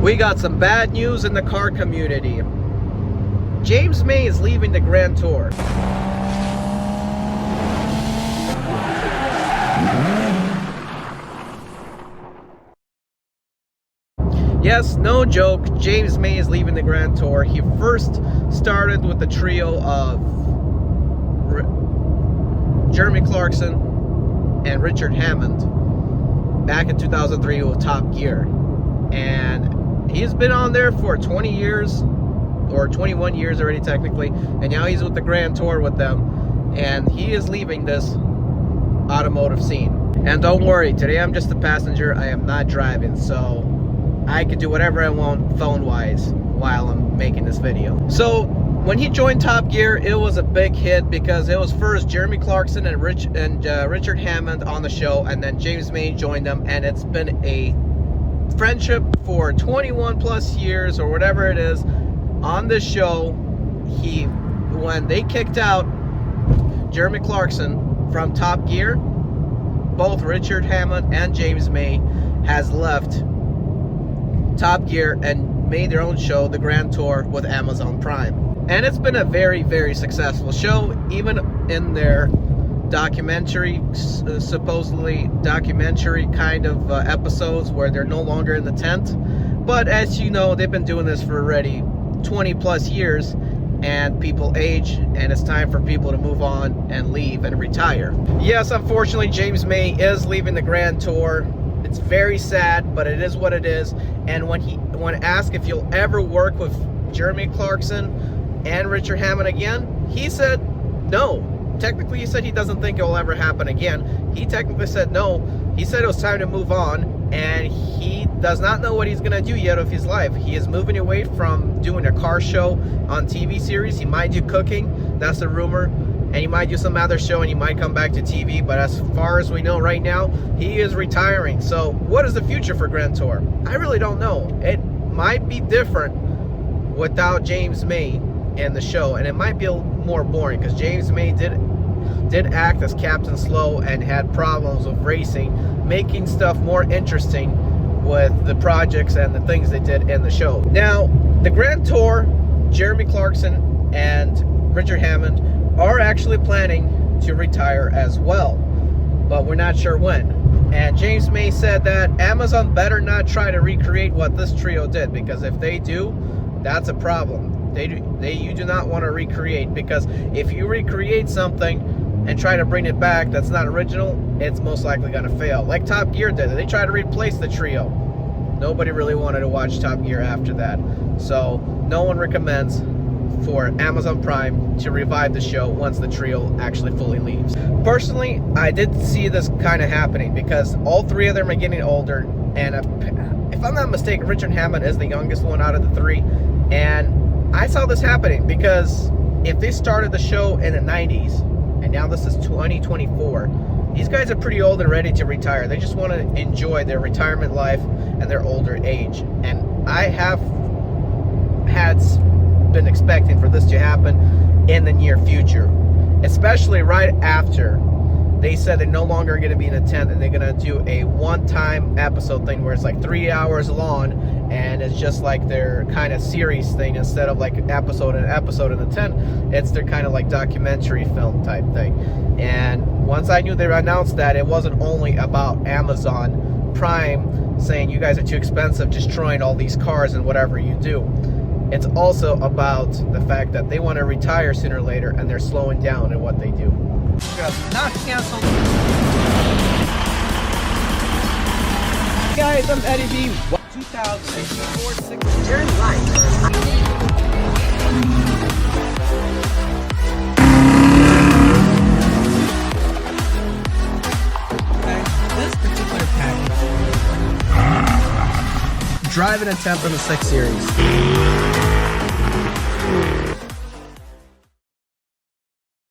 We got some bad news in the car community. James May is leaving the Grand Tour. Yes, no joke, James May is leaving the Grand Tour. He first started with the trio of Jeremy Clarkson and Richard Hammond back in 2003 with Top Gear. And he's been on there for 20 years, or 21 years already technically, and now he's with the Grand Tour with them, and he is leaving this automotive scene. And don't worry, today I'm just a passenger. I am not driving, so I can do whatever I want phone-wise while I'm making this video. So when he joined Top Gear, it was a big hit because it was first Jeremy Clarkson and Richard Hammond on the show, and then James May joined them, and it's been a friendship for 21 plus years or whatever it is. On this show, when they kicked out Jeremy Clarkson from Top Gear, both Richard Hammond and James May has left Top Gear and made their own show, the Grand Tour, with Amazon Prime. And it's been a very, very successful show, even in their documentary, supposedly documentary kind of episodes where they're no longer in the tent. But as you know, they've been doing this for already 20 plus years, and people age, and it's time for people to move on and leave and retire. Yes, unfortunately, James May is leaving the Grand Tour. It's very sad, but it is what it is. And when asked if you'll ever work with Jeremy Clarkson and Richard Hammond again, he said no. Technically, he said he doesn't think it will ever happen again. He technically said no. He said it was time to move on, and he does not know what he's going to do yet of his life. He is moving away from doing a car show on TV series. He might do cooking, that's the rumor, and he might do some other show, and he might come back to TV. But as far as we know right now, he is retiring. So what is the future for Grand Tour? I really don't know. It might be different without James May in the show, and it might be a little more boring because James May did act as Captain Slow and had problems with racing, making stuff more interesting with the projects and the things they did in the show. Now, the Grand Tour, Jeremy Clarkson and Richard Hammond are actually planning to retire as well, but we're not sure when. And James May said that Amazon better not try to recreate what this trio did, because if they do, that's a problem. You do not want to recreate, because if you recreate something and try to bring it back that's not original, it's most likely going to fail. Like Top Gear did. They tried to replace the trio. Nobody really wanted to watch Top Gear after that. So no one recommends for Amazon Prime to revive the show once the trio actually fully leaves. Personally, I did see this kind of happening because all three of them are getting older, and if I'm not mistaken, Richard Hammond is the youngest one out of the three. And I saw this happening because if they started the show in the 90s and now this is 2024, these guys are pretty old and ready to retire. They just want to enjoy their retirement life and their older age. And I have been expecting for this to happen in the near future, especially right after they said they're no longer going to be in a tent and they're going to do a one-time episode thing where it's like 3 hours long, and it's just like their kind of series thing instead of like episode in the tent. It's their kind of like documentary film type thing. And once I knew they announced that, it wasn't only about Amazon Prime saying you guys are too expensive, destroying all these cars and whatever you do. It's also about the fact that they want to retire sooner or later, and they're slowing down in what they do. Not canceled. Guys, I'm Eddie B. 2004 turn right. Okay, this particular package. Driving attempt on the 6 Series.